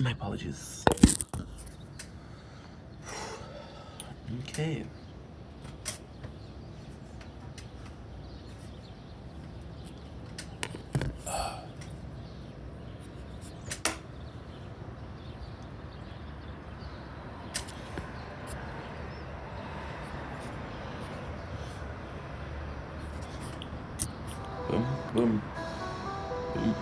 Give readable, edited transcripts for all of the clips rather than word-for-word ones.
My apologies. Okay. Boom, boom, boom.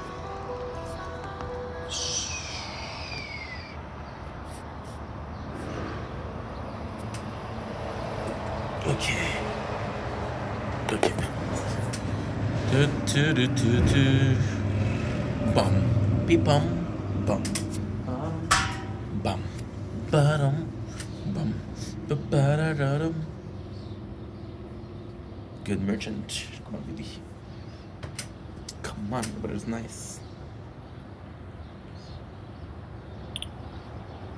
Okay. Okay. Bum. Beep bum. Bum. Bum. Ba-dum. Bum. Ba-ba-da-da-dum. Good merchant. Come on, baby. Come on, but it's nice.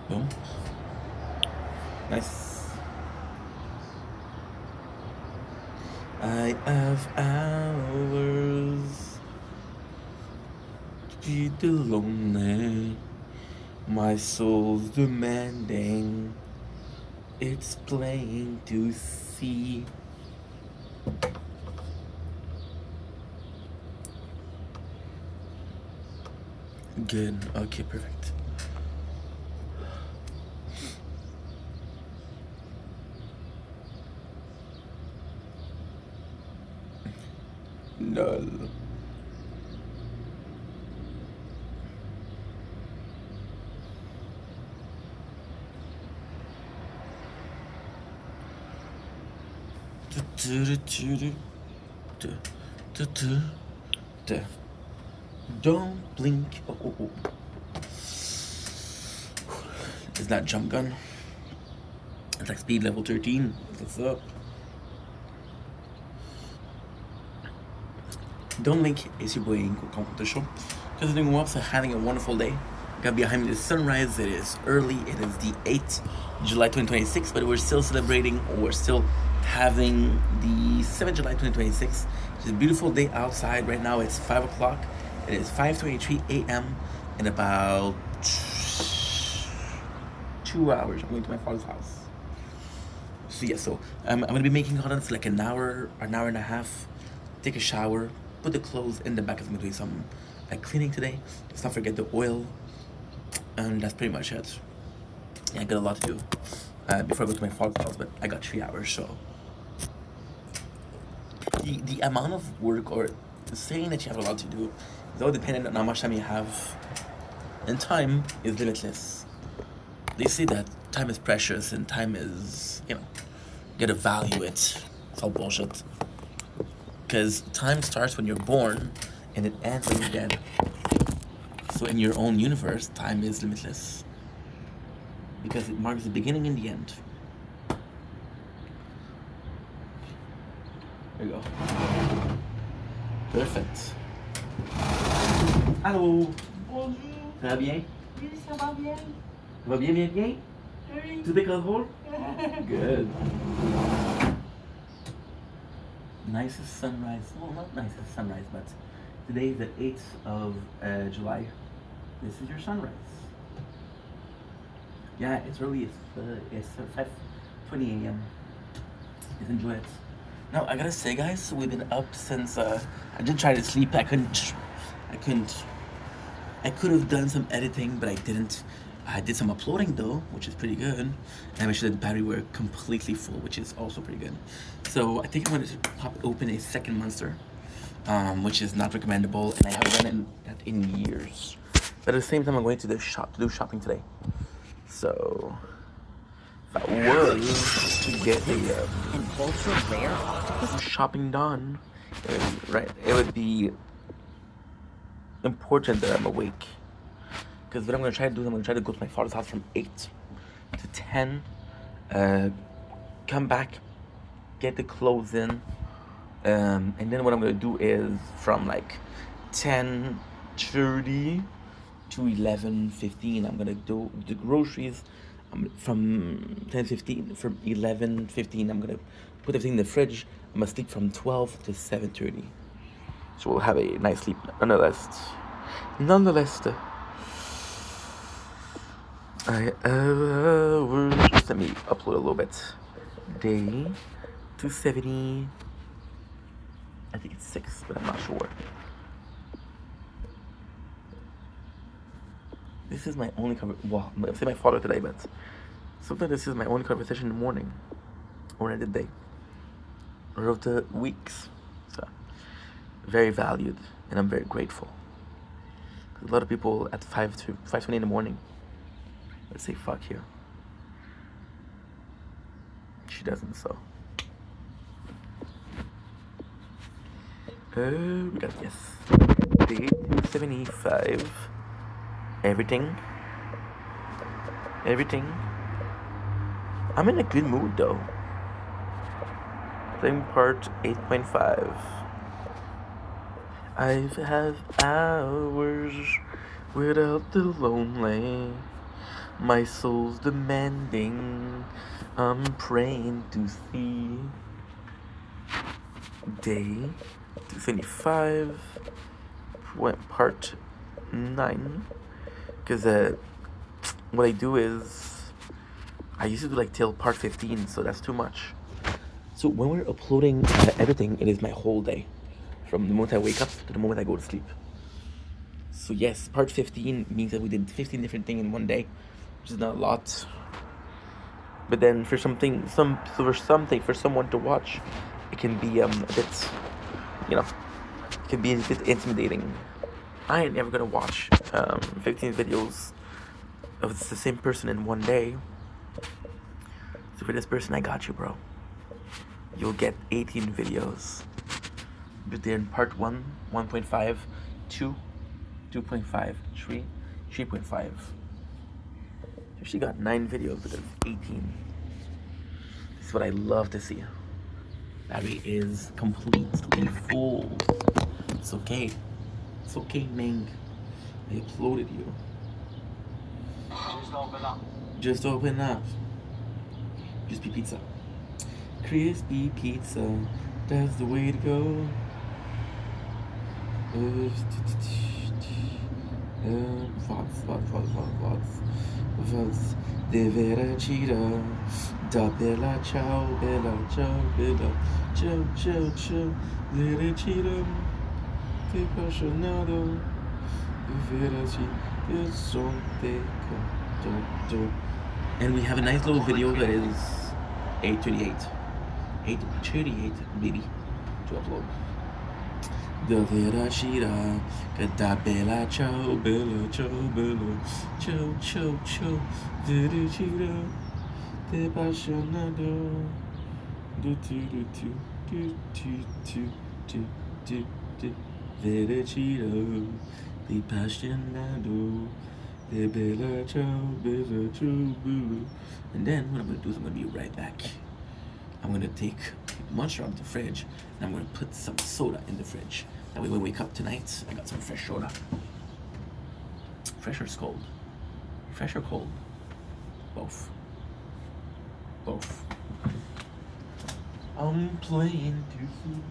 Boom. Nice. I have hours to be the lonely. My soul's demanding. It's plain to see. Good. Okay, perfect. Null. Don't blink. Oh, oh, oh. Is that jump gun? It's like speed level 13. What's up? Don't blink. It's your boy Inko come the show. Just doing well, so having a wonderful day. Got behind me the sunrise. It is early. It is the 8th July 2026, but we're still celebrating. We're still having the 7th July 2026. It's a beautiful day outside. Right now it's 5 o'clock. It is 5:23 a.m. In about 2 hours. I'm going to my father's house. So yeah, I'm gonna be making content for like an hour and a half. Take a shower, put the clothes in the back. I'm doing some like cleaning today. Let's not forget the oil, and that's pretty much it. Yeah, I got a lot to do before I go to my father's house, but I got 3 hours, so the amount of work or saying that you have a lot to do is all dependent on how much time you have, and time is limitless. They say that time is precious and time is, you gotta value it. It's all bullshit. Because time starts when you're born and it ends when you're dead. So in your own universe, time is limitless. Because it marks the beginning and the end. There you go. Perfect. Allô? Bonjour. Ça va bien? Oui, ça va bien. Ça va bien, bien, bien? Oui. Tout est contrôle? Good. Nicest sunrise. Well, not nicest sunrise, but today is the 8th of July. This is your sunrise. Yeah, it's early. It's 5:20 a.m. Just enjoy it. Now I gotta say, guys, we've been up since. I did try to sleep. I couldn't. I could have done some editing, but I didn't. I did some uploading though, which is pretty good. And I made sure that the battery were completely full, which is also pretty good. So I think I'm going to pop open a second Monster, which is not recommendable, and I haven't done that in years. But at the same time, I'm going to the shop to do shopping today. So that was to get an ultra rare octopus shopping done. Right, it would be important that I'm awake. Because what I'm going to try to do is I'm going to try to go to my father's house from 8 to 10. Come back, get the clothes in. And then what I'm going to do is from like 10:30 to 11:15. I'm going to do the groceries. From 10:15, from 11:15, I'm going to put everything in the fridge. I'm going to sleep from 12 to 7:30. So we'll have a nice sleep nonetheless. Just let me upload a little bit. Day 270. I think it's 6, but I'm not sure. This is my only well, I'm gonna say my father today, but sometimes this is my only conversation in the morning, or in the day, or of the weeks. So, very valued, and I'm very grateful. A lot of people at 5:20 in the morning, let's say fuck you. She doesn't, so. We got yes. Day 275. Everything. I'm in a good mood though. Playing part 8.5. I've had hours without the lonely. My soul's demanding. I'm praying to see. Day 275. Part 9. Because what I do is I used to do like till part 15, so that's too much. So when we're uploading everything, it is my whole day, from the moment I wake up to the moment I go to sleep. So yes, part 15 means that we did 15 different things in one day, which is not a lot. But then for something, for someone to watch, it can be a bit, it can be a bit intimidating. I ain't never gonna watch 15 videos of the same person in one day. So for this person, I got you, bro. You'll get 18 videos. But then part 1, 1.5, 2, 2.5, 3, 3.5. So she got 9 videos because 18. This is what I love to see. Battery is completely full. It's okay. It's okay, Ming. I uploaded you. Just open up. Crispy pizza. Crispy pizza. That's the way to go. Voz. Devera tira. Da bella ciao, bella ciao, bella ciao, ciao, ciao. Devera tira. Te apaixonado. Devera tira. Son te conto. And we have a nice little video that is 8:38. 8:38, baby, to upload. Davvera Shira, da bella ciao, bella ciao, bella ciao, ciao, ciao, Vera Shira, te appassionato, do Vera Shira, te appassionato, te bella ciao, bella ciao, bella. And then what I'm gonna do is I'm gonna be right back. I'm gonna take Monster out of the fridge and I'm gonna put some soda in the fridge. That way when we wake up tonight, I got some fresh soda. Fresh or cold? Fresh or cold? Both. Both. I'm playing too soon.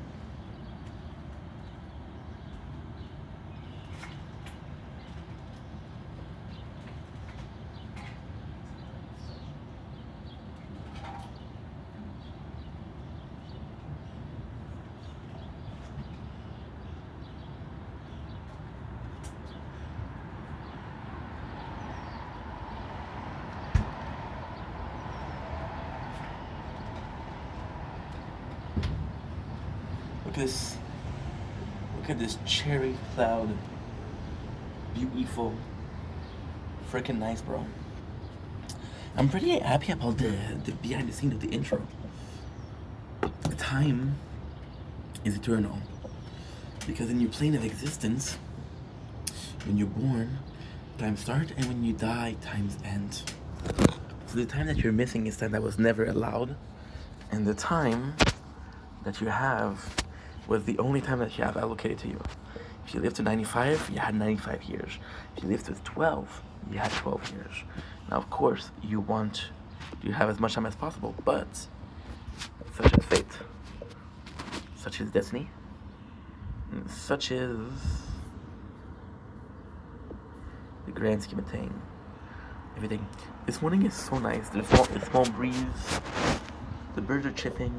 Look at this cherry cloud. Beautiful. Freaking nice, bro. I'm pretty happy about the behind the scenes of the intro. Time is eternal. Because in your plane of existence, when you're born, time starts, and when you die, times end. So the time that you're missing is time that was never allowed, and the time that you have was the only time that you have allocated to you. If you lived to 95, you had 95 years. If you lived to 12, you had 12 years. Now, of course, you want to have as much time as possible, but such is fate, such is destiny, and such is the grand scheme of things. everything. This morning is so nice. There's a small breeze. The birds are chirping.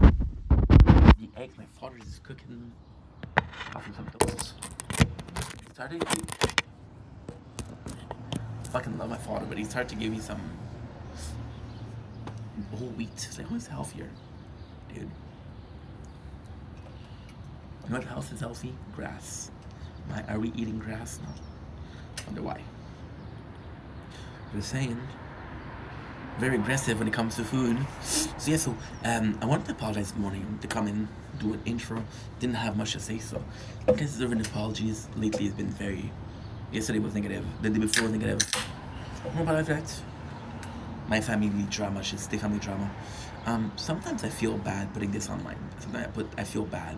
The eggs my father is cooking. Having some toast. Started to fucking love my father, but he started to give me some whole wheat. It's like, who's healthier? Dude. You know what else is healthy? Grass. Are we eating grass? No. Wonder why. Just saying. Very aggressive when it comes to food. So yeah, I wanted to apologize this morning to come in, do an intro. Didn't have much to say, so I deserve an apologies. Lately it's been very, yesterday was negative, the day before was negative. What about that? My family drama, just the family drama. Sometimes I feel bad putting this online. Sometimes I feel bad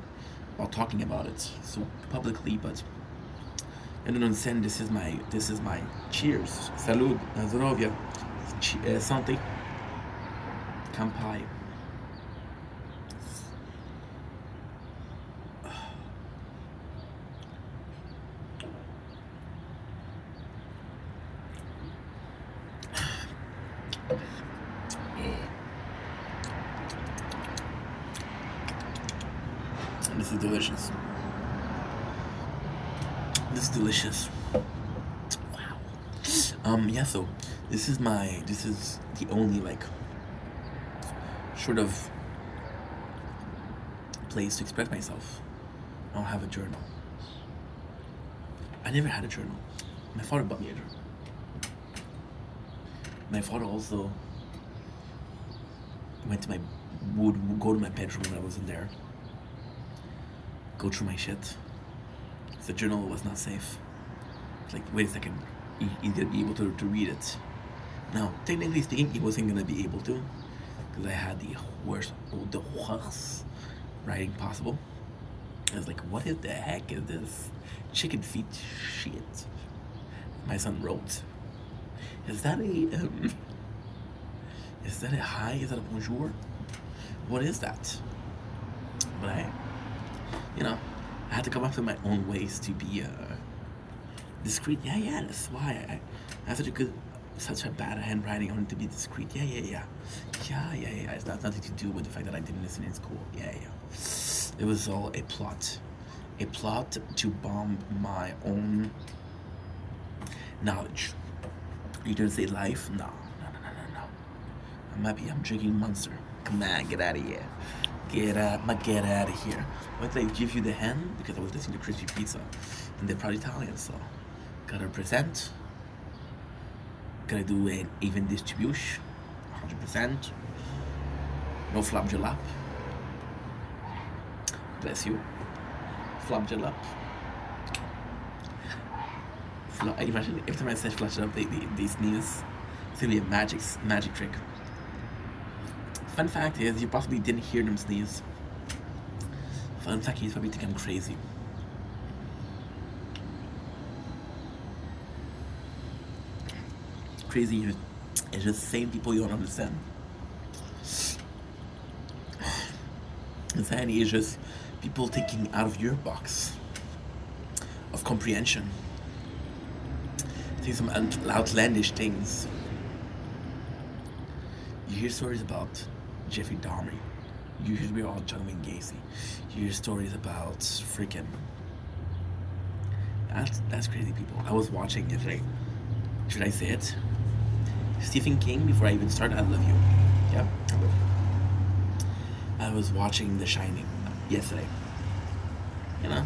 while talking about it so publicly, but I don't understand. This is my cheers. Salud, zdrowie, santé, kampai. This is delicious. This is delicious. Wow. Yeah, so this is the only like sort of place to express myself. I don't have a journal. I never had a journal. My father bought me a journal. My father also would go to my bedroom when I wasn't there. Go through my shit. The journal was not safe. It's like, wait a second, he's gonna be able to read it. Now, technically speaking, he wasn't gonna be able to, because I had the worst writing possible. I was like, what the heck is this chicken feet shit? My son wrote, is that a hi? Is that a bonjour? What is that? But I had to come up with my own ways to be discreet. Yeah, that's why I have such a bad handwriting. I wanted to be discreet. Yeah. It's not nothing to do with the fact that I didn't listen in school. Yeah. It was all a plot to bomb my own knowledge. You didn't say life? No. I'm happy. I'm drinking Monster. Come on, get out of here. Get out of here. Why did I give you the hand? Because I was listening to Crispy Pizza. And they're probably Italian, so gotta present. Gotta do an even distribution. 100%. No flop jalap. Bless you. Flop jalap. Imagine every time I say flop jalap, they sneeze. It's gonna be a magic trick. Fun fact is, you possibly didn't hear them sneeze. Fun fact is, you probably think I'm crazy. Crazy is just saying people you don't understand. Insanity is just people thinking out of your box of comprehension. Saying some outlandish things. You hear stories about Jeffrey Dahmer. You hear about John Wayne Gacy. You hear stories about freaking. That's crazy people. I was watching yesterday. Should I say it? Stephen King. Before I even start, I love you. Yeah, I will. I was watching The Shining yesterday. You know.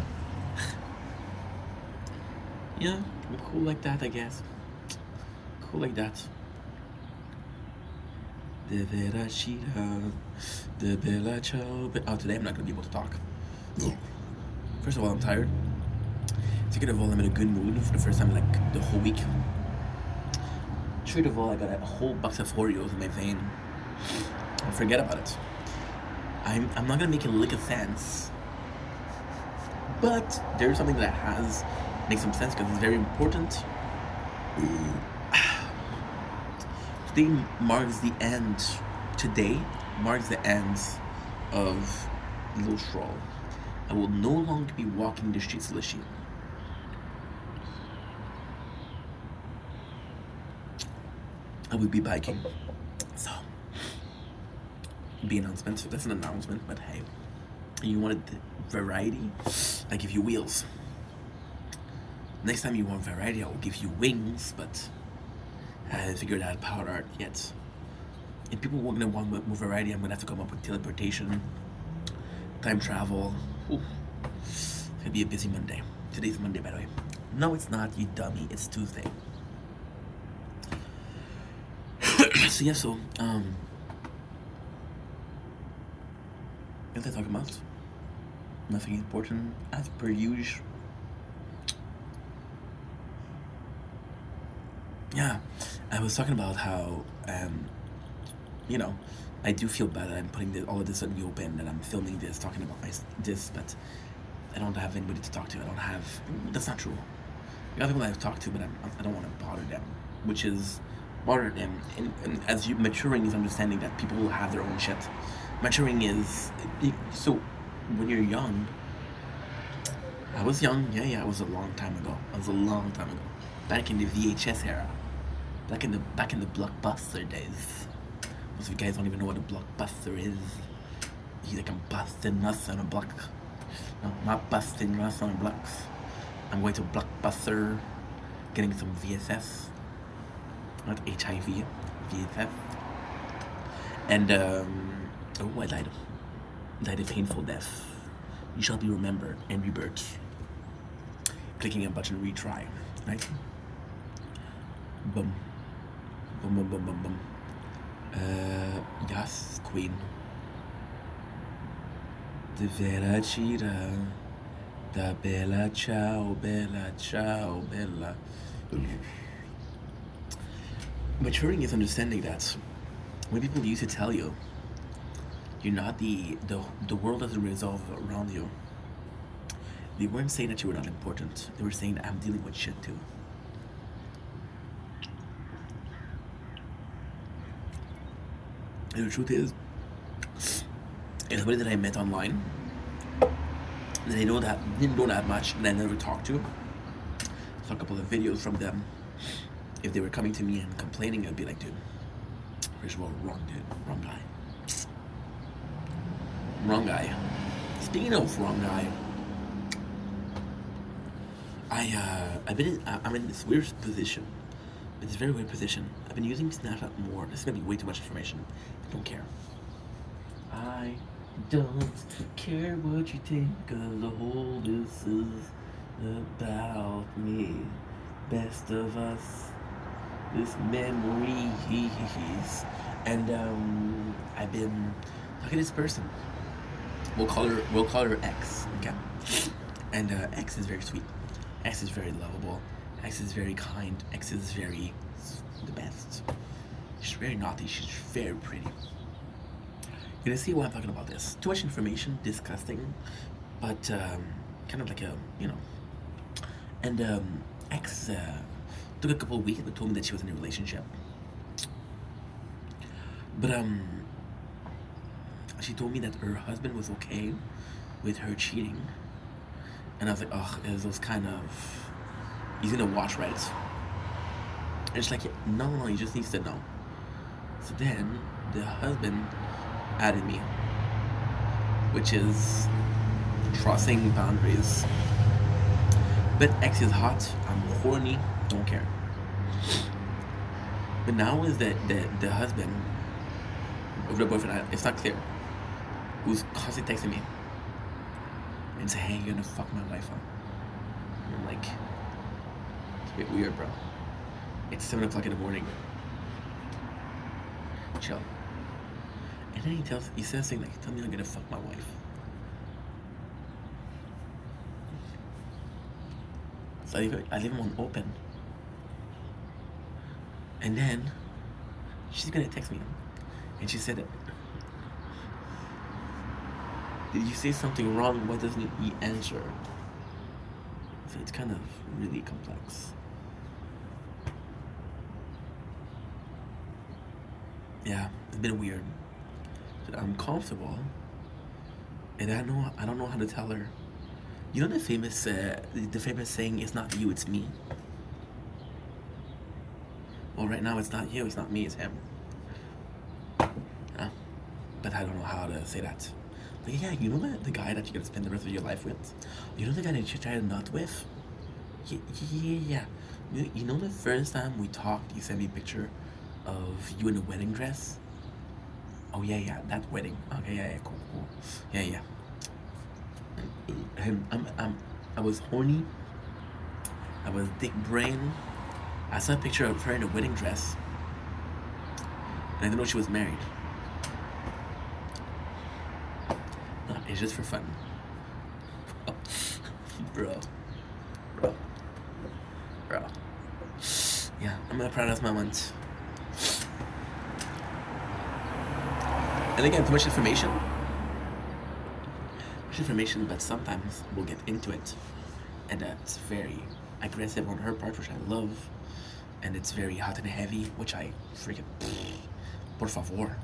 Yeah, cool like that, I guess. Cool like that. Oh, today I'm not gonna be able to talk. First of all, I'm tired. Second of all, I'm in a good mood for the first time like the whole week. Third of all, I got a whole box of Oreos in my vein. Forget about it. I'm not gonna make a lick of sense. But there's something that makes some sense because it's very important. Today marks the end of Little Stroll. I will no longer be walking the streets of Lachine. I would be biking. So, the announcement. So that's an announcement, but hey, you wanted variety? I give you wheels. Next time you want variety, I will give you wings, but I haven't figured out power art yet. If people were gonna want more variety, I'm gonna have to come up with teleportation, time travel. Ooh. It's gonna be a busy Monday. Today's Monday, by the way. No, it's not, you dummy. It's Tuesday. So yeah, what was I talking about? Nothing important, as per usual. Yeah, I was talking about how, you know, I do feel bad that I'm putting all of this on the open, and I'm filming this, talking about this, but I don't have anybody to talk to. I don't have. That's not true. I got people that I've talked to, but I don't want to bother them, which is bother them. And as you maturing is understanding that people will have their own shit. Maturing is so when you're young. I was young, yeah. It was a long time ago. Back in the VHS era. Back in the Blockbuster days. Most of you guys don't even know what a Blockbuster is. You think I'm busting nuts on a block. No, not busting nuts on blocks. I'm going to Blockbuster, getting some VSS. Not HIV, VSS. And, I died. Died a painful death. You shall be remembered and rebirth. Clicking a button, retry. Right? Boom. Boom, boom, boom, boom, boom. Yes, Queen. De vera tira. Da bella ciao, bella ciao, bella. Maturing is understanding that when people used to tell you you're not the world doesn't resolve around you, they weren't saying that you were not important. They were saying that I'm dealing with shit too. And the truth is, somebody that I met online that I didn't know that much, and I never talked to. Saw a couple of videos from them. If they were coming to me and complaining, I'd be like, dude, first of all, wrong dude, wrong guy. Wrong guy. Speaking of wrong guy, I'm in this weird position. It's a very weird position. I've been using Snapchat more. This is gonna be way too much information. I don't care. I don't care what you think, cause the whole this is about me. Best of us. This memories. And I've been talking to this person. We'll call her X, okay? And X is very sweet. X is very lovable. X is very kind. X is very the best. She's very naughty. She's very pretty. You're gonna see why I'm talking about this. Too much information, disgusting, but kind of like a, you know. And X took a couple of weeks and told me that she was in a relationship. But she told me that her husband was okay with her cheating. And I was like, oh, it was kind of, he's gonna watch, right? And she's like, no, he just needs to know. So then the husband added me, which is crossing boundaries. But X is hot, I'm horny, don't care. But now is that the husband of the boyfriend, it's not clear, who's constantly texting me and say, hey, you're gonna fuck my wife up. And I'm like, it's a bit weird, bro. It's 7 o'clock in the morning. Chill. And then he says things like, tell me I'm gonna fuck my wife. So I leave him on open. And then she's gonna text me. And she said, did you say something wrong? Why doesn't he answer? So it's kind of really complex. Yeah, it's been weird. I'm comfortable, and I don't know how to tell her. You know the famous saying, "It's not you, it's me." Well, right now it's not you, it's not me, it's him. Yeah. But I don't know how to say that. Like, yeah, you know the guy that you're gonna spend the rest of your life with? You know the guy that you tried not with? Yeah. You know the first time we talked, you sent me a picture of you in a wedding dress? Oh, yeah, that wedding. Okay, yeah, cool. Yeah. I was horny. I was dick brain. I saw a picture of her in a wedding dress. And I didn't know she was married. No, it's just for fun. Bro. Yeah, I'm gonna proudest moment. And again, too much information. But sometimes we'll get into it. And that's very aggressive on her part, which I love. And it's very hot and heavy, which I freaking... Por favor.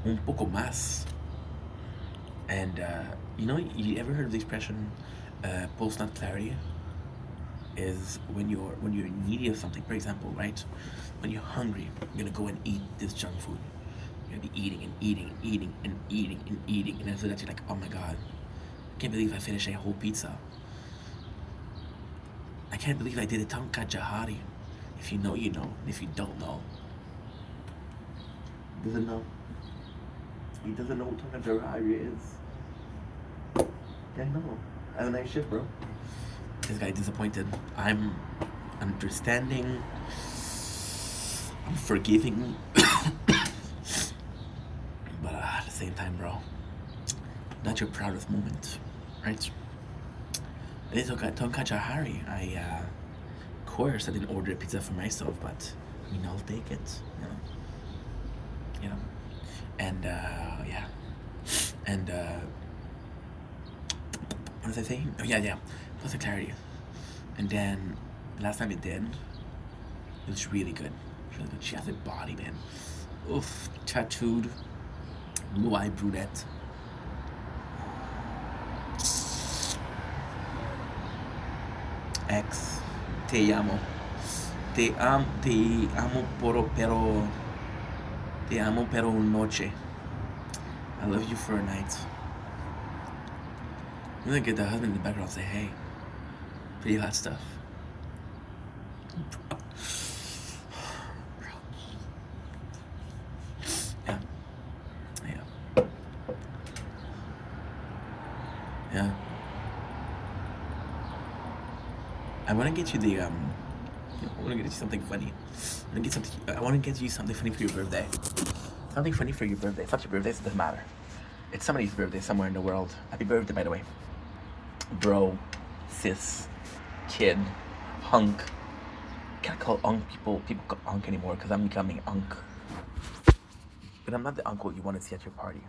Un poco más. And, you ever heard of the expression, post-nut clarity? Is when you're needy of something. For example, right? When you're hungry, you're gonna go and eat this junk food. You're gonna be eating. And after that, you're like, oh my god, I can't believe I finished a whole pizza. I can't believe I did a tonka jahari. If you know, you know. And if you don't know, doesn't know. He doesn't know what tonka jahari is. Yeah, no. Have a nice shift, bro. This guy disappointed. I'm understanding. I'm forgiving. But at the same time, bro, not your proudest moment, right? I did tonka jahari. Of course, I didn't order a pizza for myself, but I'll take it, you know. And yeah. And what was I saying? Oh yeah. Plus the clarity. And then last time it did, it was really good. She has a body, man. Oof, tattooed, blue-eyed brunette. Ex, te amo. Te amo pero un noche. I love you for a night. I'm gonna get the husband in the background and say, hey, pretty hot stuff. Yeah. I want to get you the I want to get you something funny. I want to get you something funny for your birthday. Something funny for your birthday. It's not your birthday, so it doesn't matter. It's somebody's birthday somewhere in the world. Happy birthday, by the way. Bro, sis, kid, hunk. Can't call people call hunk anymore because I'm becoming unk. But I'm not the uncle you want to see at your party.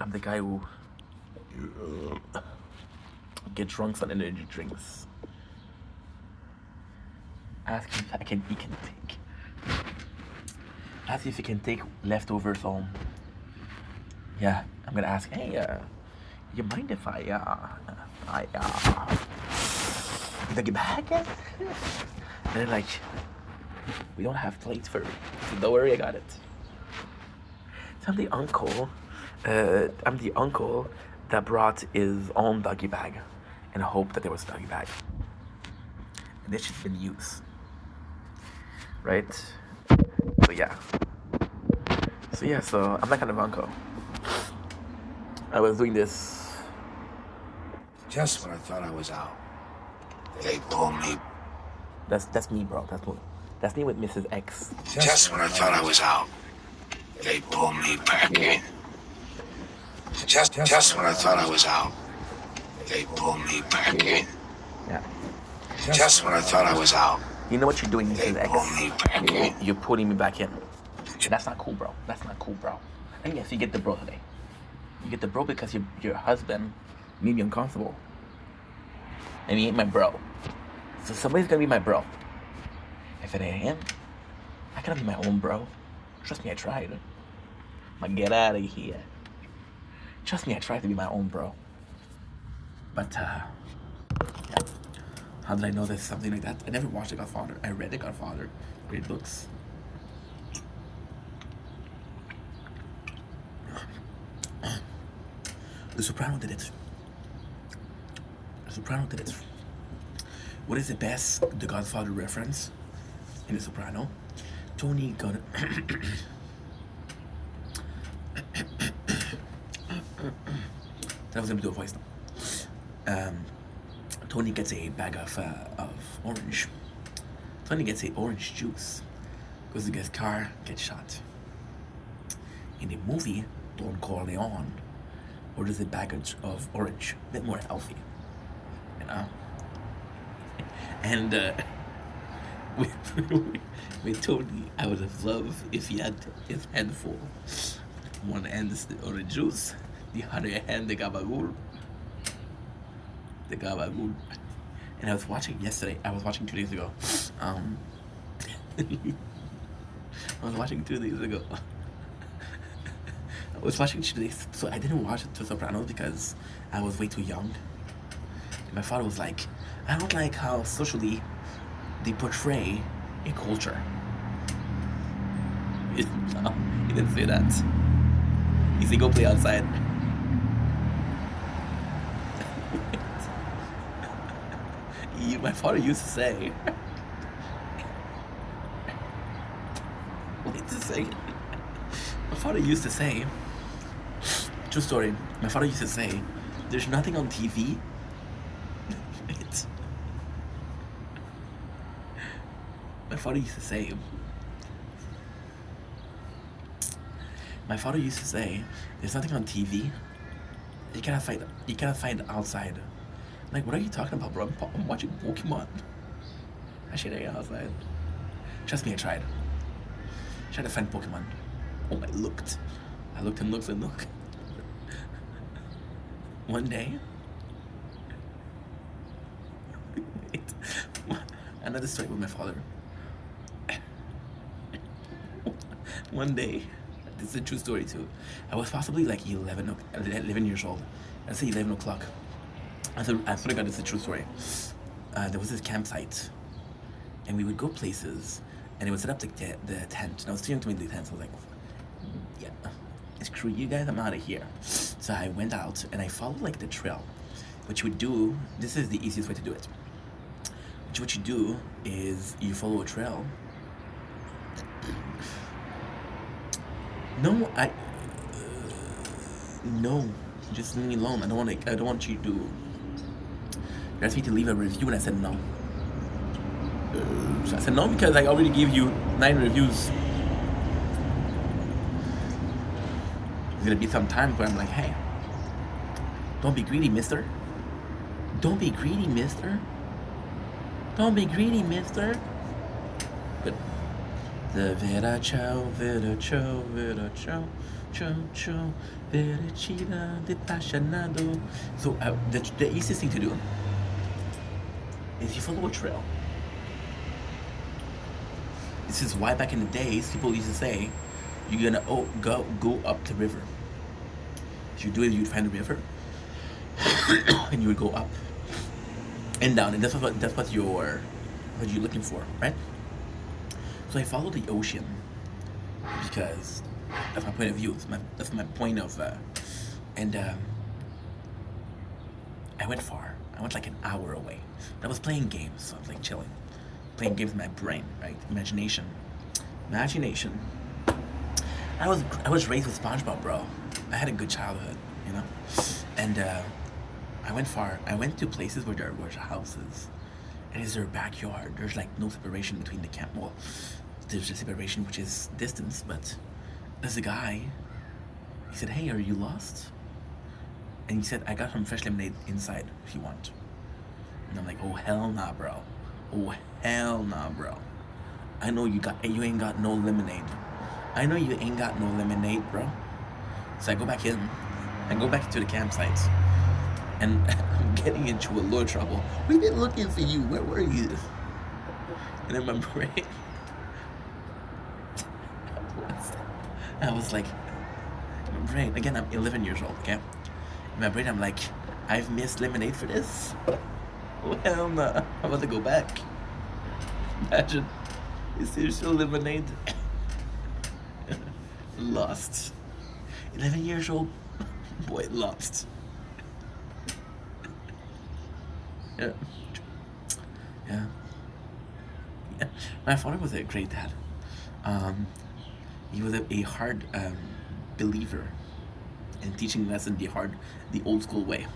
I'm the guy who get drunk on energy drinks. Ask him if he can take. Ask if he can take leftovers home. Yeah, I'm gonna ask. Hey, you mind if I take it back? And they're like, we don't have plates for it. So don't worry, I got it. So I'm the uncle that brought his own doggy bag and hoped that there was a doggy bag. And this shit's been used. Right? So I'm that kind of uncle. I was doing this. Just when I thought I was out, they pulled me. That's me, bro. That's me with Mrs. X. Just when I thought I was out, they pulled me back in. Just when I thought I was out, they pulled me back in. Yeah. Just when I thought I was out, you know what you're doing, Mrs. they pulled me back in. You're pulling me back in. And that's not cool, bro. And yes, you get the bro today. You get the bro because your husband made me uncomfortable. And he ain't my bro. So somebody's gonna be my bro. If it ain't him, I cannot be my own bro. Trust me, I tried. I'm like, get out of here. Trust me, I tried to be my own bro. But, yeah. How did I know there's something like that? I never watched The Godfather. I read The Godfather. Great books. The Soprano did it. The Soprano did it. What is the best The Godfather reference in The Soprano? Tony got it. That was gonna do a voice now. Tony gets a bag of orange. Tony gets a orange juice. Goes to get his car, gets shot. In the movie, Don Corleone orders a bag of orange, a bit more healthy, you know. And with Tony, I would have loved if he had his hand full. One hand is the orange juice, the other hand the gabagool. The gabagool. And I was watching yesterday. I was watching 2 days ago. I was watching 2 days ago. I was watching 2 days, so I didn't watch The Sopranos because I was way too young. And my father was like, I don't like how socially they portray a culture. No, he didn't say that. He said, go play outside. My father used to say, wait a second. My father used to say, true story, my father used to say, there's nothing on TV. Wait. My father used to say, there's nothing on TV. You cannot find outside. Like, what are you talking about, bro? I'm watching Pokemon. I should ain't outside. Trust me, I tried. Tried to find Pokemon. Oh, I looked and looked. One day, another story with my father. One day, this is a true story too. I was possibly like 11 years old. I'd say 11 o'clock. I swear to God, this is a true story. There was this campsite, and we would go places, and they would set up the tent. And I was too young to make the tent, so I was like, yeah, screw you guys, I'm out of here. So I went out, and I followed like the trail. What you would do, this is the easiest way to do it. What you do is you follow a trail. No, just leave me alone. I don't want you to. You asked me to leave a review, and I said no. So I said no because I already gave you 9 reviews. There's gonna be some time where I'm like, hey, don't be greedy, mister. Don't be greedy, mister. Don't be greedy, mister. Good. The vera ciao, ciao, ciao, vericida de passionado. So the easiest thing to do is you follow a trail. This is why back in the days people used to say you're gonna go up the river. If you do it, you'd find the river, and you would go up and down, and that's what you're looking for, right? So I followed the ocean because that's my point of view. That's my point of, and I went far. I went like an hour away. I was playing games, so I was like chilling, playing games in my brain, right? Imagination. I was raised with SpongeBob, bro. I had a good childhood, you know, and I went far. I went to places where there were houses, and it's their backyard. There's like no separation between the camp. Well, there's a separation which is distance, but there's a guy. He said, "Hey, are you lost?" And he said, "I got some fresh lemonade inside if you want." And I'm like, "Oh hell nah, bro. Oh hell nah, bro. I know you ain't got no lemonade. I know you ain't got no lemonade, bro." So I go back in. I go back to the campsite, and I'm getting into a little trouble. We've been looking for you. Where were you? And in my brain, I was like, in my brain, again, I'm 11 years old, okay? In my brain, I'm like, I've missed lemonade for this. Oh, hell no. I'm about to go back. Imagine. You see, you're still lemonade. Lost. 11 years old. Boy, lost. Yeah. Yeah. Yeah. My father was a great dad. He was a hard believer in teaching lessons the old school way.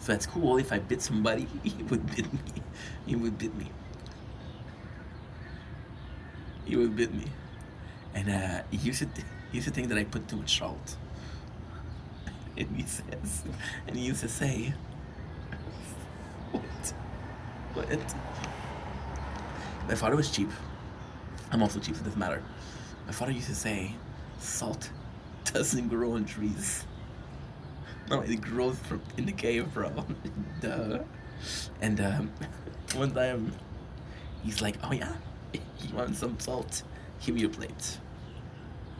So at school, if I bit somebody, he would bit me. He would bit me. He would bit me. And he used to think that I put too much salt. And he used to say, what? My father was cheap. I'm also cheap, so it doesn't matter. My father used to say, salt doesn't grow on trees. No, it grows in the cave, bro. Duh. And one time, he's like, oh yeah, you want some salt? Give me a plate.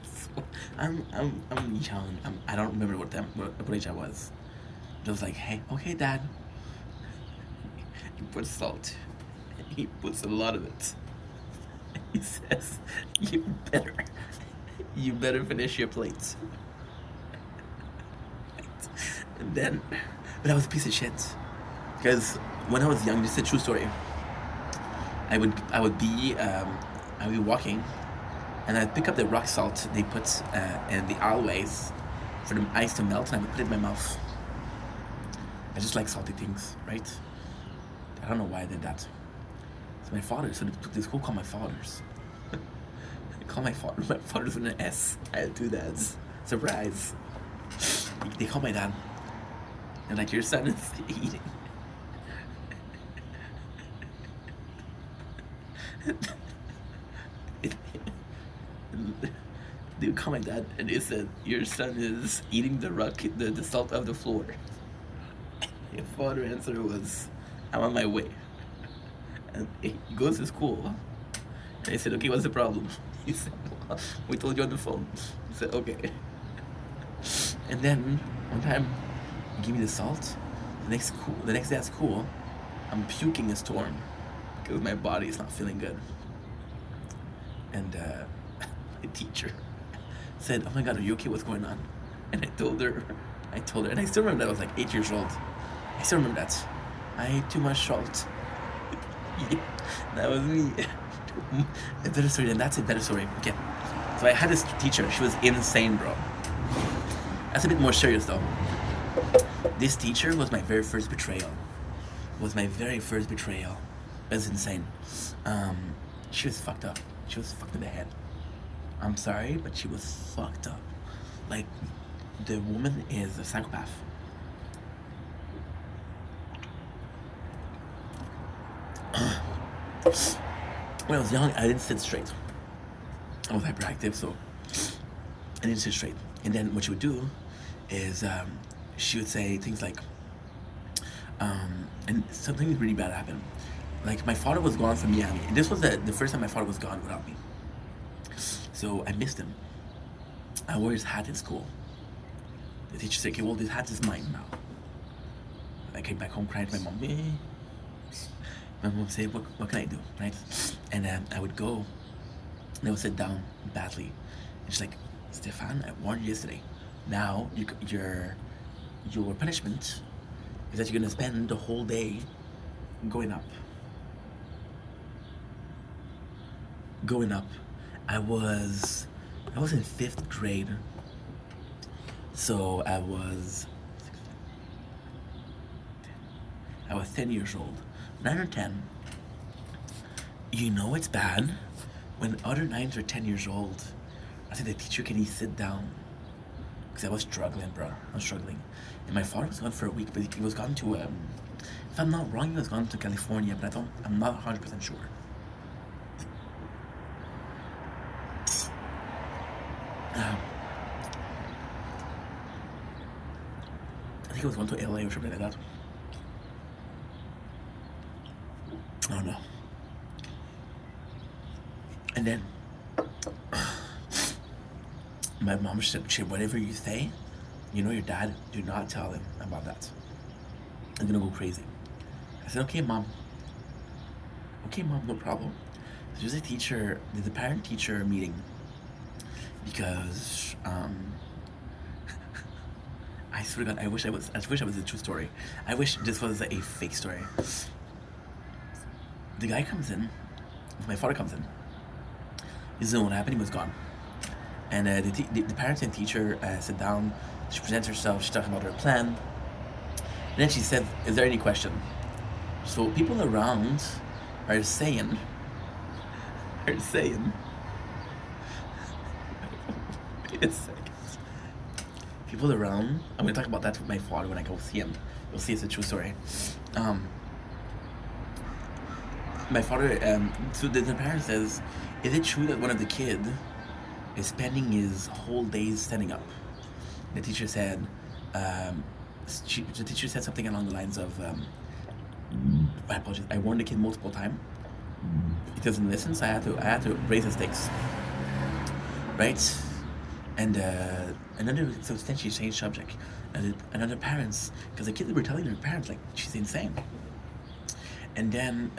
So, I'm young. I don't remember what age I was. But I was like, hey, okay, Dad. He puts salt. He puts a lot of it. He says, you better finish your plate. And then, but I was a piece of shit. Because when I was young, this is a true story. I would be walking, and I'd pick up the rock salt they put in the aisleways for the ice to melt, and I would put it in my mouth. I just like salty things, right? I don't know why I did that. So my father, so the school called my fathers. They call my father's with an S. I had two dads. Surprise. They call my dad. And like, your son is eating. They would call my dad and they said, your son is eating the salt of the floor. Your father's answer was, I'm on my way. And he goes to school. And I said, okay, what's the problem? He said, well, we told you on the phone. He said, okay. And then one time, he gave me the salt. The next day at school, I'm puking a storm because my body is not feeling good. And the teacher said, oh my God, are you okay? What's going on? And I told her, and I still remember that I was like 8 years old. I still remember that. I ate too much salt. Yeah, that was me. A better story than that's a better story. Okay. So I had this teacher. She was insane, bro. That's a bit more serious though. This teacher was my very first betrayal. It was insane. She was fucked up. She was fucked in the head. I'm sorry, but she was fucked up. Like, the woman is a psychopath. When I was young, I didn't sit straight. I was hyperactive, so I didn't sit straight. And then what she would do is she would say things like, and something really bad happened. Like, my father was gone from Miami. And this was the first time my father was gone without me. So I missed him. I wore his hat in school. The teacher said, okay, well, this hat is mine now. I came back home crying to my mom. My mom said, what can I do, right? And I would go, and I would sit down badly. And she's like, Stefan, I warned you yesterday. Now, your punishment is that you're gonna spend the whole day going up. I was in 5th grade. So I was 10 years old. 9 or 10. You know it's bad when other 9s are 10 years old. I said, the teacher, can he sit down? Because I was struggling, bro. I was struggling. And my father was gone for a week, but he was gone to, if I'm not wrong, he was gone to California, but I'm not 100% sure. I think he was going to LA or something like that. I don't know. And then my mom said, whatever you say, you know your dad, do not tell him about that. I'm gonna go crazy. I said, okay, mom. Okay, mom, no problem. So there's there's a parent-teacher meeting because I swear to God, I wish it was a true story. I wish this was a fake story. The guy comes in, my father comes in. He doesn't know what happened, he was gone. And the parents and teacher sit down, she presents herself, she talks about her plan. And then she said, is there any question? So people around are saying, wait a second. People around, I'm gonna talk about that with my father when I go see him. You'll see it's a true story. My father, so the parent says, is it true that one of the kids is spending his whole days standing up? The teacher said, the teacher said something along the lines of, I apologize, I warned the kid multiple times. He doesn't listen, so I had to raise the stakes. Right? And so then she changed subject. And another parents, because the kids were telling their parents, like, she's insane. And then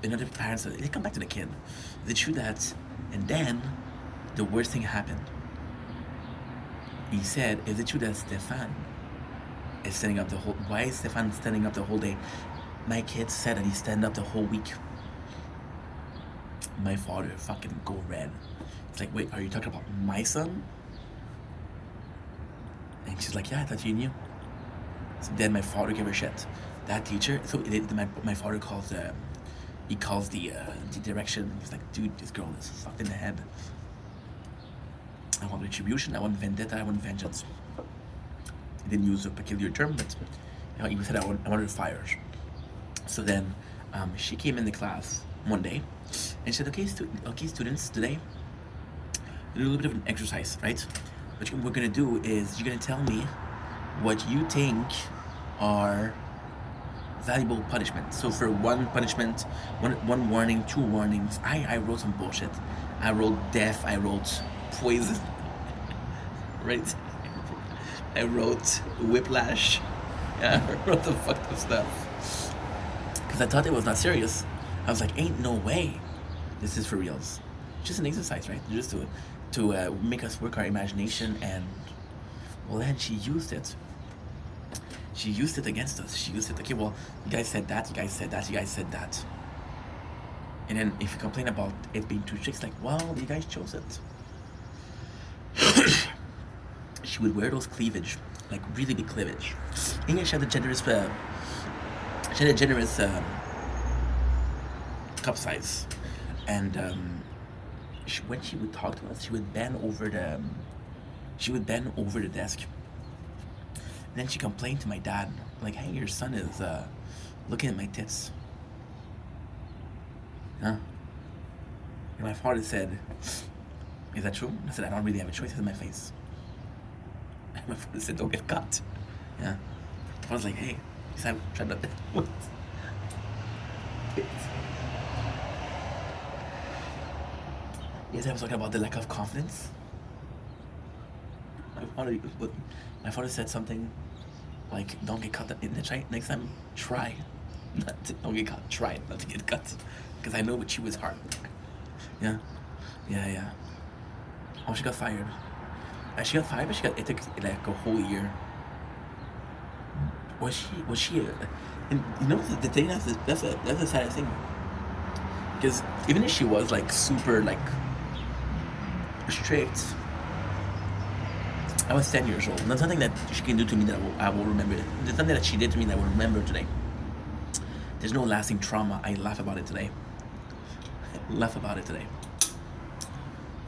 another parent said, they come back to the kid. Is it true that? And then the worst thing happened. He said, is it true that Stefan is standing up the whole, why is Stefan standing up the whole day? My kid said that he stand up the whole week. My father fucking go red. It's like, wait, are you talking about my son? And she's like, yeah, I thought you knew. So then my father gave her shit. That teacher, so my father calls the direction. He's like, dude, this girl is fucked in the head. I want retribution, I want vendetta, I want vengeance. He didn't use a peculiar term, but you know, he said I wanted to fire her. So then she came in the class one day and she said, okay, students, today we're gonna do a little bit of an exercise, right? What we're gonna do is you're gonna tell me what you think are valuable punishment. So for one punishment, one warning, 2 warnings, I wrote some bullshit. I wrote death, I wrote poison, right? I wrote whiplash. Yeah, I wrote the fucked up stuff. Because I thought it was not serious. I was like, ain't no way this is for reals. Just an exercise, right? Just to make us work our imagination. And well, then she used it. She used it against us. She used it, okay, well, you guys said that, you guys said that, you guys said that. And then if you complain about it being too strict, like, well, you guys chose it. She would wear those cleavage, like really big cleavage. English had a generous cup size. And when she would talk to us, she would bend over the desk. And then she complained to my dad, like, hey, your son is looking at my tits. Huh? And my father said, is that true? I said, I don't really have a choice, it's in my face. And my father said, don't get caught. Yeah. I was like, hey, I'm trying to... What? Yes, I was talking about the lack of confidence. My father said something like, don't get caught in the try. Next time, try. Don't get caught. Try not to get cut. Because I know what she was hard. Yeah. Oh, she got fired. She got fired, but it took like a whole year. Was she and you know the thing, that's the saddest thing. Because even if she was like super like strict, I was 10 years old. There's nothing that she can do to me that I will remember. There's nothing that she did to me that I will remember today. There's no lasting trauma. I laugh about it today.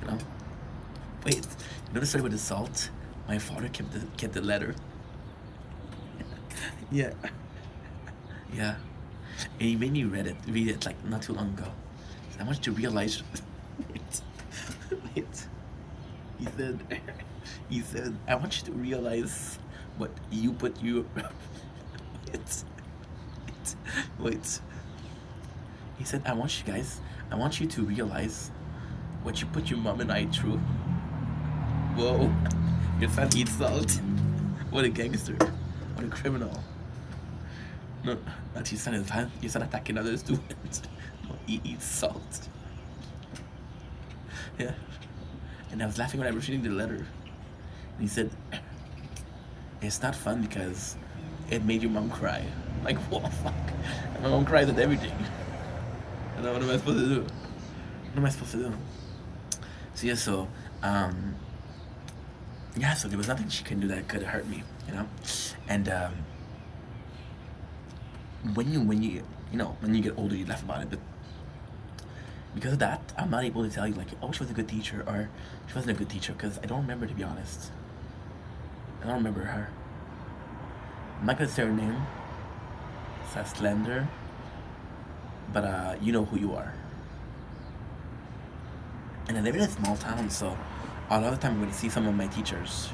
You know? Wait, you know the story with the salt? My father kept the letter. Yeah. And he made me read it like not too long ago. I want you to realize. Wait. He said, I want you to realize what you put your... Wait. He said, I want you to realize what you put your mom and I through. Whoa. Your son eats salt. What a gangster. What a criminal. No, not your son attacking other students. He eats salt. Yeah. And I was laughing when I was reading the letter. And he said, it's not fun because it made your mom cry. Like, what the fuck? My mom cries at everything. And what am I supposed to do? What am I supposed to do? So yeah, so yeah, so there was nothing she could do that could hurt me, you know? And when you get older, you laugh about it, but because of that, I'm not able to tell you like, oh, she was a good teacher or she wasn't a good teacher, because I don't remember, to be honest. I don't remember her. I'm not gonna say her name. It's slender, but you know who you are. And I live in a small town, so a lot of the time I'm going to see some of my teachers.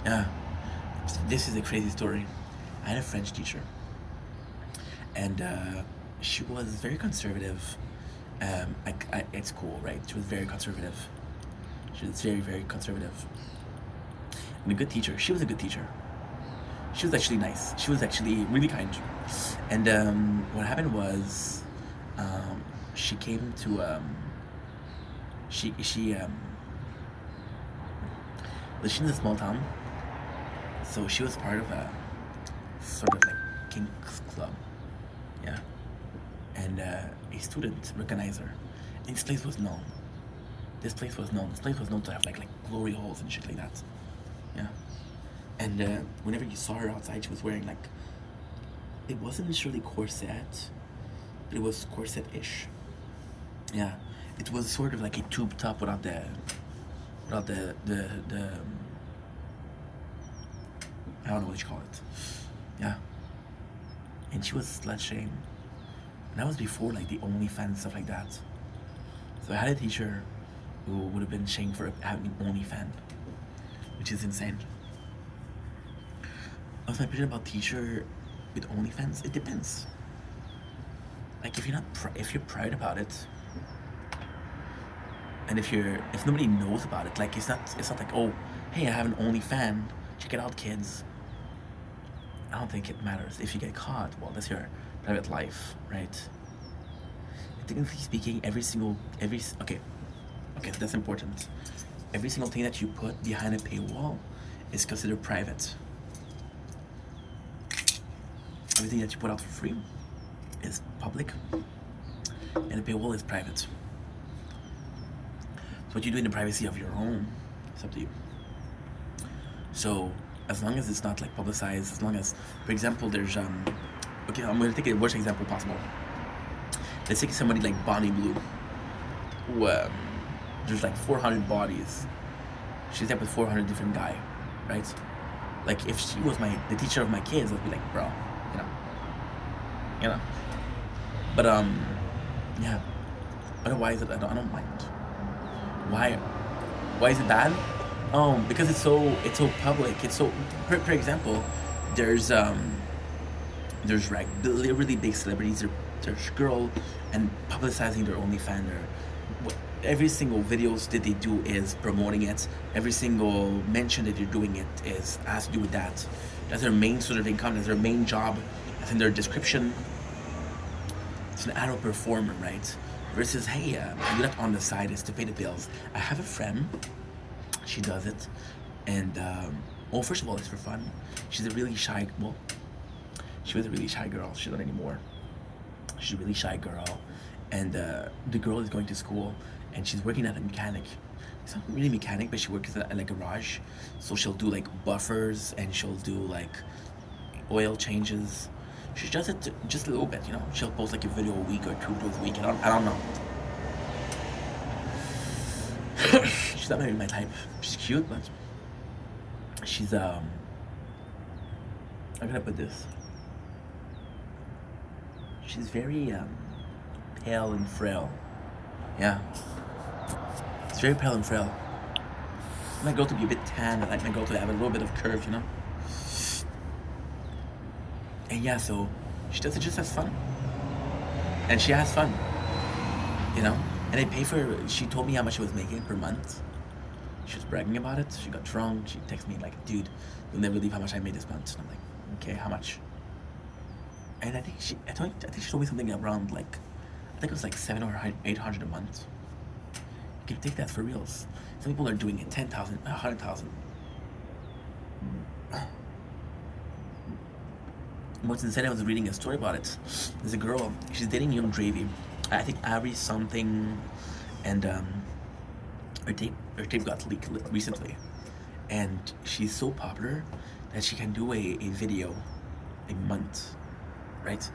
Yeah, this is a crazy story. I had a French teacher, and she was very conservative. At school, right? She was very conservative. She was very, very conservative. And a good teacher. She was a good teacher. She was actually nice. She was actually really kind. And what happened was, she came to she she's in a small town, so she was part of a sort of like King's Club, yeah. And a student recognized her, and this place was known. This place was known to have like glory holes and shit like that, yeah. And whenever you saw her outside, she was wearing like, it wasn't necessarily corset, but it was corset-ish. Yeah, it was sort of like a tube top without the I don't know what you call it. Yeah, and she was slut shamed. And that was before like the OnlyFans stuff like that. So I had a teacher who would have been shamed for having an OnlyFans, which is insane. What's my opinion about teacher with OnlyFans? It depends. Like if you're proud about it, and if nobody knows about it, like it's not like, oh, hey, I have an OnlyFans, check it out, kids. I don't think it matters. If you get caught, well, that's your private life, right? Technically speaking, okay, that's important. Every single thing that you put behind a paywall is considered private. Everything that you put out for free is public, and the paywall is private. So what you do in the privacy of your home, it's up to you. So as long as it's not like publicized, as long as, for example, there's okay, I'm gonna take the worst example possible. Let's take somebody like Bonnie Blue, who there's like 400 bodies. She's there with 400 different guys, right? Like if she was the teacher of my kids, I'd be like, bro, you know. But yeah. Otherwise, I don't mind. Why is it bad? Because it's so public. It's so, for example, there's like really big celebrities. There's girl and publicizing their OnlyFans. Every single videos that they do is promoting it. Every single mention that they're doing it has to do with that. That's their main sort of income. That's their main job. That's in their description. It's an adult performer, right? Versus, hey, I do that on the side is to pay the bills. I have a friend. She does it, and first of all, it's for fun. She's a really shy. Well, she was a really shy girl. She's not anymore. She's a really shy girl, and the girl is going to school, and she's working at a mechanic. It's not really mechanic, but she works at a garage. So she'll do like buffers, and she'll do like oil changes. She does it just a little bit, you know. She'll post like a video a week or 2 videos a week. I don't know. She's not maybe my type. She's cute, but she's how can I put this? She's very pale and frail. Yeah. It's very pale and frail. I like my girl to be a bit tan. I like my girl to have a little bit of curve, you know? And yeah, so she does it just as fun. And she has fun, you know? And I pay for, she told me how much she was making per month. She was bragging about it. She got drunk. She texted me like, dude, you'll never believe how much I made this month. And I'm like, okay, how much? And I think she told me something around like, I think it was like 700 or 800 a month. You can take that for reals. Some people are doing it 10,000, 100,000. What's insane, I was reading a story about it. There's a girl, she's dating young Dravy. I think Ari something, and her tape got leaked recently. And she's so popular that she can do a video a month, right?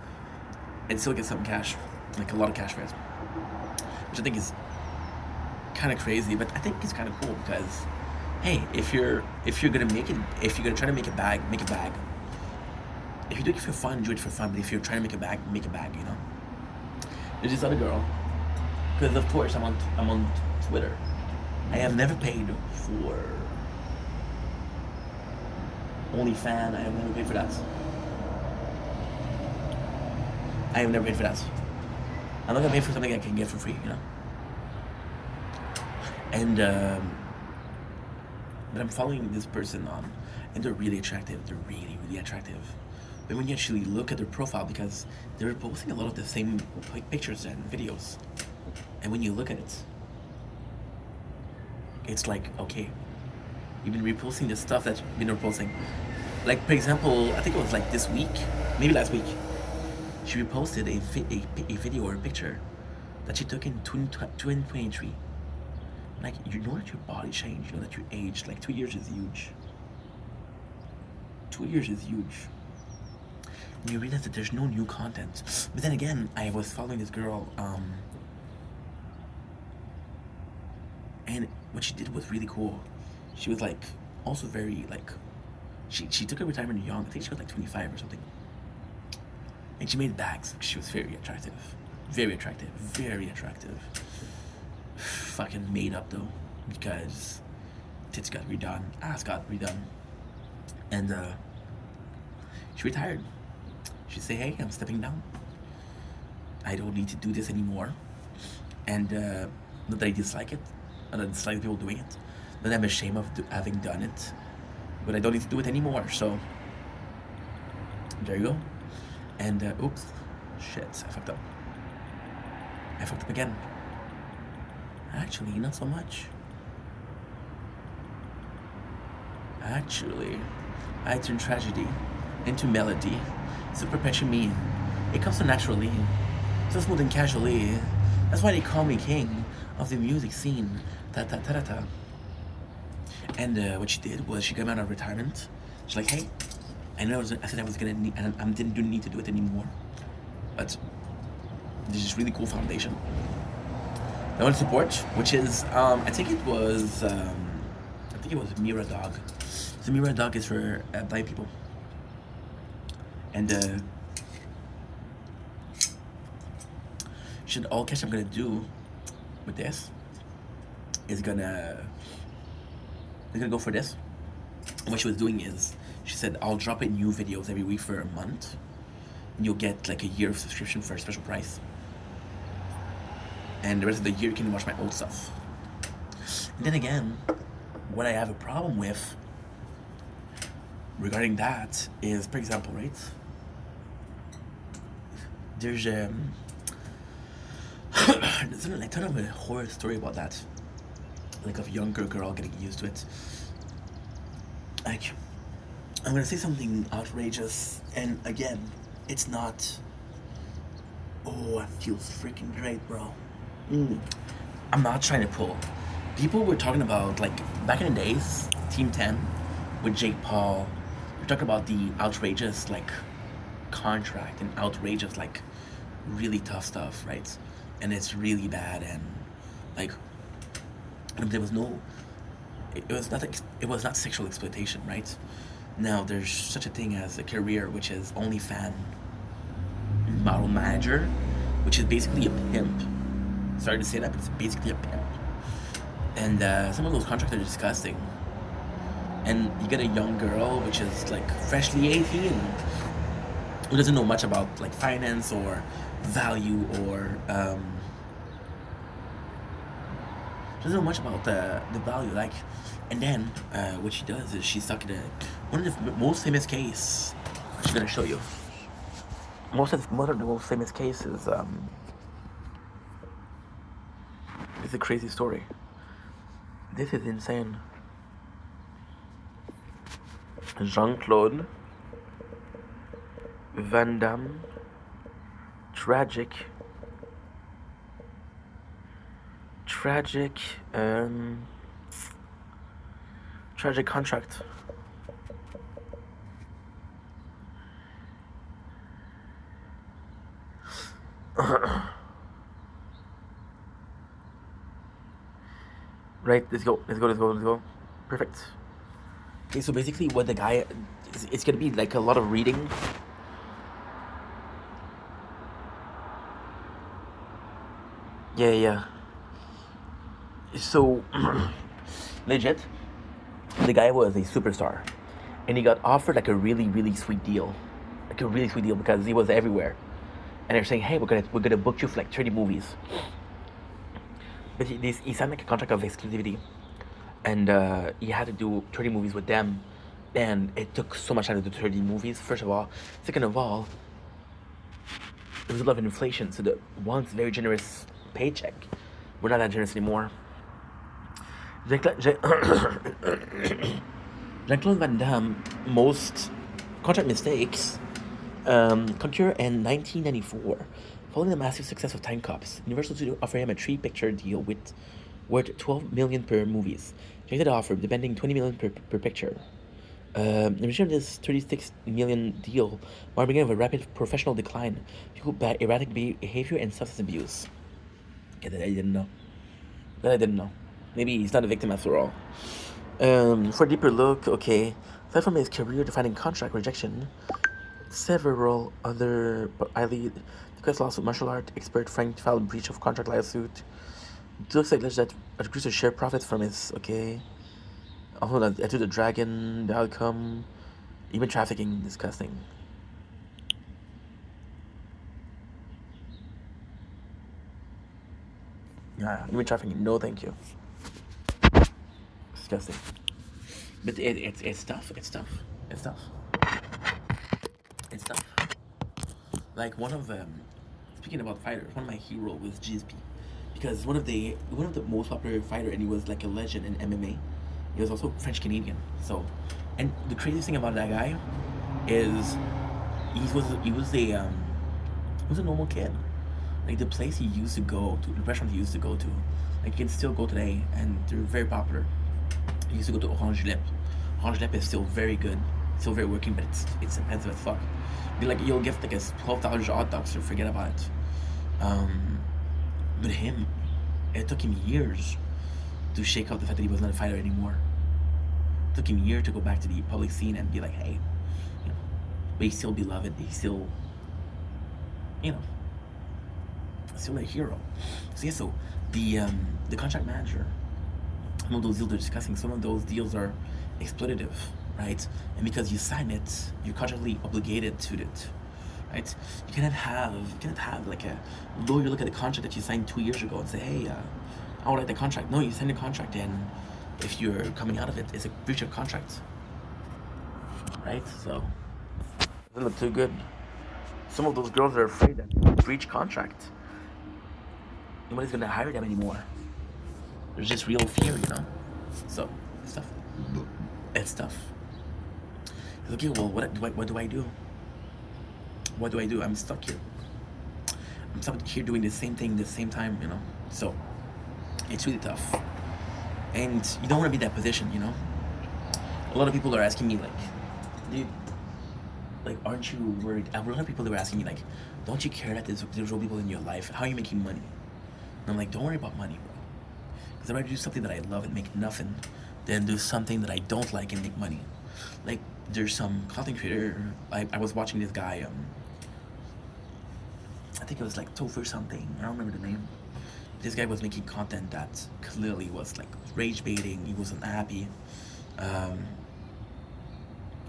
And still get some cash, like a lot of cash for it. Which I think is kind of crazy, but I think it's kind of cool because, hey, if you're gonna make it, if you're gonna try to make a bag, make a bag. If you do it for fun, do it for fun. But if you're trying to make a bag, make a bag. You know. There's this other girl, because of course I'm on Twitter. I have never paid for OnlyFans. I have never paid for that. I have never paid for that. I'm not gonna pay for something I can get for free, you know. And but I'm following this person on, and they're really attractive. They're really, really attractive. But when you actually look at their profile, because they're posting a lot of the same pictures and videos, and when you look at it, it's like, okay, you've been reposting the stuff that you've been reposting. Like, for example, I think it was like this week, maybe last week, she reposted a video or a picture that she took in 2023. Like, you know that your body changed, you know that you aged. Like, 2 years is huge. 2 years is huge. And you realize that there's no new content. But then again, I was following this girl, and what she did was really cool. She was like, also very like, she took her retirement young. I think she was like 25 or something. And she made bags because she was very attractive. Very attractive. Very attractive. Fucking made up though, because tits got redone, ass got redone. And she retired. She said, hey, I'm stepping down. I don't need to do this anymore. And not that I dislike it, not that I dislike people doing it, but I'm ashamed of having done it. But I don't need to do it anymore, so there you go. And oops, shit, I fucked up. I fucked up again. Actually, not so much. Actually, I turn tragedy into melody. Super perpetual me. It comes so naturally, so smooth and casually. That's why they call me king of the music scene. Ta ta ta ta ta. And what she did was she came out of retirement. She's like, hey, I said I was gonna need, and I didn't need to do it anymore. But this is really cool foundation. I want to support, which is I think it was Mira Dog. So Mira Dog is for blind people. And all cash I'm gonna do with this is gonna go for this. And what she was doing is she said, I'll drop in new videos every week for a month, and you'll get like a year of subscription for a special price. And the rest of the year you can watch my old stuff. And then again, what I have a problem with regarding that is, for example, right? There's a ton of a horror story about that, like of a younger girl getting used to it. Like, I'm gonna say something outrageous, and again, it's not. Oh, it feels freaking great, bro. I'm not trying to pull. People were talking about, like, back in the days, Team 10 with Jake Paul. We're talking about the outrageous, like, contract and outrageous, like, really tough stuff, right? And it's really bad, and like, there was no. It was not sexual exploitation, right? Now there's such a thing as a career, which is OnlyFans model manager, which is basically a pimp. Sorry to say that, but it's basically a pimp. And some of those contracts are disgusting. And you get a young girl, which is like freshly 18, who doesn't know much about like finance or value or doesn't know much about the value, like. And then what she does is she's stuck in one of the most famous case Just gonna show you. Most of the most famous cases. It's a crazy story. This is insane. Jean-Claude Van Damme, tragic, tragic contract. Right, let's go. Perfect. Okay, so basically what the guy, it's gonna be like a lot of reading. Yeah. So, legit, the guy was a superstar. And he got offered like a really, really sweet deal. Like a really sweet deal because he was everywhere. And they're saying, hey, we're gonna book you for like 30 movies. But he signed like a contract of exclusivity. And he had to do 30 movies with them. And it took so much time to do 30 movies, first of all. Second of all, there was a lot of inflation. So the once very generous paycheck, we're not that generous anymore. Jean-Claude Van Damme, most contract mistakes concur in 1994. Following the massive success of Time Cops, Universal Studios offered him a 3-picture deal worth $12 million per movies. He accepted the offer, demanding $20 million per picture. In return, this $36 million deal marked the beginning of a rapid professional decline, fueled by erratic behavior and substance abuse. Okay, that I didn't know. Maybe he's not a victim after all. For a deeper look, okay, aside from his career-defining contract rejection, several other highly discussed lawsuit, martial art expert Frank filed breach of contract lawsuit. It looks like that agrees to share profits from his, okay. Hold on, I do the dragon, the outcome, human trafficking, disgusting. Yeah, human trafficking, no thank you. Disgusting. But it's tough. Like one of speaking about fighters, one of my heroes was GSP, because one of the most popular fighter, and he was like a legend in MMA. He was also French Canadian. So, and the craziest thing about that guy is he was a normal kid. Like the place he used to go to, the restaurant he used to go to, like you can still go today, and they're very popular. He used to go to Orange Lip. Orange Lip is still very good, still very working, but it's expensive as fuck. You'll get like a $12 hot dog, so forget about it. But him, it took him years to shake out the fact that he was not a fighter anymore. It took him years to go back to the public scene and be like, hey, you know, but he's still beloved. He's still, you know, still a hero. So yeah, so the contract manager, some of those deals they're discussing, some of those deals are exploitative, right? And because you sign it, you're contractually obligated to it, right? You cannot have like a lawyer look at the contract that you signed 2 years ago and say, hey, I don't like the contract. No, you signed a contract, and if you're coming out of it, it's a breach of contract, right? So it doesn't look too good. Some of those girls are afraid that if they breach contract, nobody's gonna hire them anymore. There's just real fear, you know. So it's tough. It's tough. Okay, well, what do I do? What do I do? I'm stuck here. I'm stuck here doing the same thing, the same time, you know. So it's really tough, and you don't want to be in that position, you know. A lot of people are asking me like, dude, like, aren't you worried? A lot of people, they were asking me like, don't you care that there's real people in your life? How are you making money? And I'm like, don't worry about money, bro. Because I'd rather do something that I love and make nothing than do something that I don't like and make money. Like, there's some content creator, I was watching this guy, I think it was like Tofu or something, I don't remember the name. This guy was making content that clearly was like rage baiting, he wasn't happy. I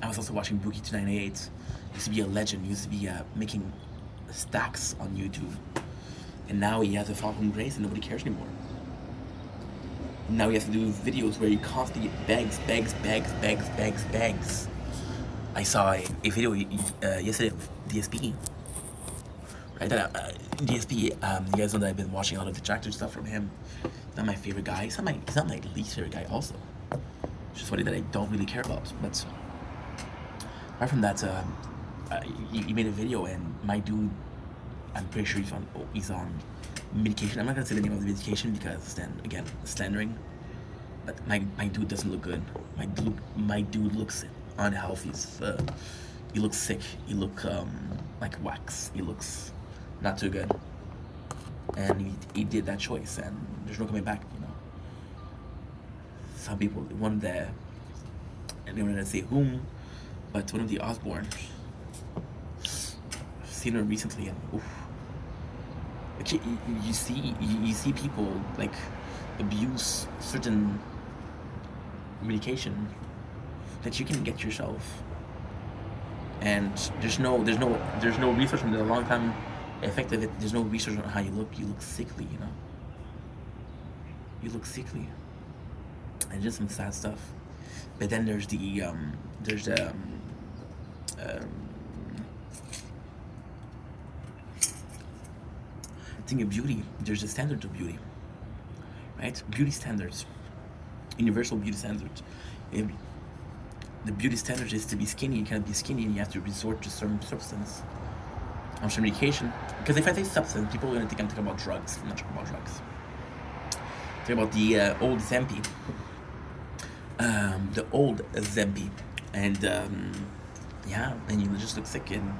was also watching Bookie298, used to be a legend, used to be making stacks on YouTube. And now he has a fall from grace and nobody cares anymore. Now he has to do videos where he constantly begs. I saw a video yesterday of DSP. Right, DSP. You guys know that I've been watching a lot of detractor stuff from him. He's not my favorite guy. He's not my least favorite guy. Also, it's just somebody that I don't really care about. But apart from that, he made a video, and my dude, I'm pretty sure he's on medication. I'm not gonna say the name of the medication because then again, slandering. But my dude doesn't look good. My dude looks unhealthy. He looks sick. He looks like wax. He looks not too good. And he did that choice, and there's no coming back. You know. Some people wanted to, and they wanted to say whom, but one of the Osbournes. I've seen her recently, and oof. Like you see people like abuse certain medication that you can get yourself, and there's no research on the long time effect of it. There's no research on how you look. You look sickly, you know. You look sickly, and just some sad stuff. But then there's the thing of beauty. There's the standard of beauty, right? Beauty standards, universal beauty standards. The beauty standard is to be skinny. You can't be skinny, and you have to resort to some substance, some medication. Because if I say substance, people are gonna think I'm talking about drugs. I'm not talking about drugs. I'm talking about the old Zempi, and yeah, and you just look sick, and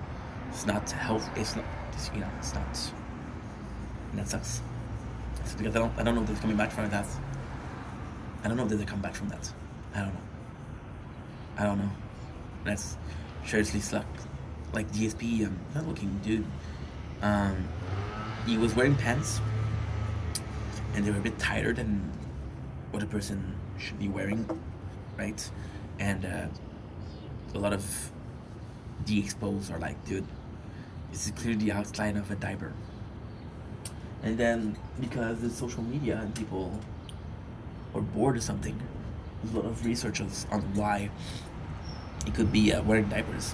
it's not health. It's not, you know, it's not. And that sucks. It's because I don't know if they're coming back from that. I don't know if they're come back from that. I don't know. That's seriously suck. Like DSP, not looking dude. He was wearing pants, and they were a bit tighter than what a person should be wearing, right? And a lot of the expos are like, dude, this is clearly the outline of a diaper. And then because it's social media and people are bored or something, there's a lot of research on why he could be wearing diapers.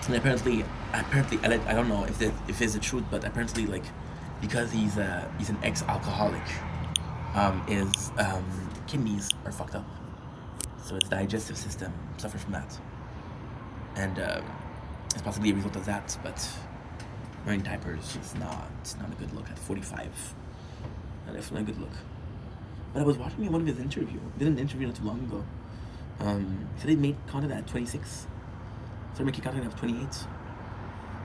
And apparently, I don't know if it's the truth, but apparently, like, because he's an ex-alcoholic, his kidneys are fucked up, so his digestive system suffers from that, and it's possibly a result of that. But wearing diapers is not a good look at 45. Not definitely a good look. But I was watching one of his interviews. Did an interview not too long ago. He said he made content at 26. Started making content at 28. So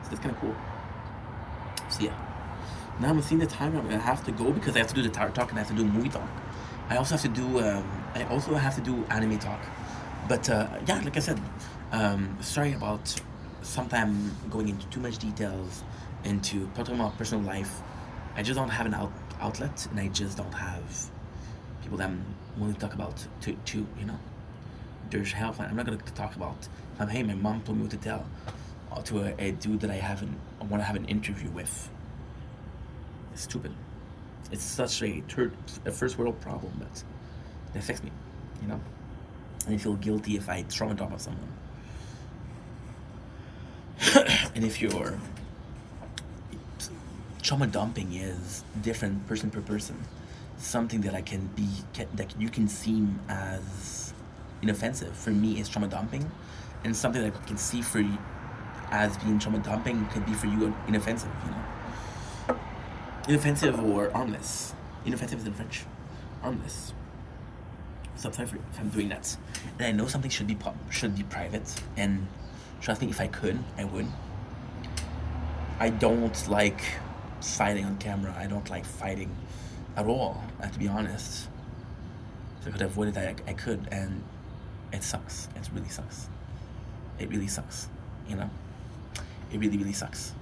that's kind of cool. So yeah. Now I'm seeing the time I'm gonna have to go because I have to do the talk and I have to do movie talk. I also have to do anime talk. But yeah, like I said, sorry about sometime going into too much details into talking about personal life. I just don't have an outlet, and I just don't have people that I'm willing to talk about to you know. There's helpline. I'm not gonna talk about hey, my mom told me what to tell to a dude that I want to have an interview with. It's stupid. It's such a first world problem, but it affects me, you know. And I feel guilty if I trauma dump on someone. And if you're trauma dumping is different person per person. Something that that you can seem as inoffensive. For me, it's trauma dumping, and something that I can see for you as being trauma dumping could be for you inoffensive. You know, inoffensive or harmless. Inoffensive is in French. Harmless. So I'm sorry if I'm doing that. And I know something should be private, and trust me, if I could, I would. I don't like fighting on camera. I don't like fighting at all, I have to be honest. If I could avoid it, I could, and it sucks. It really sucks. It really sucks, you know? It really, really sucks.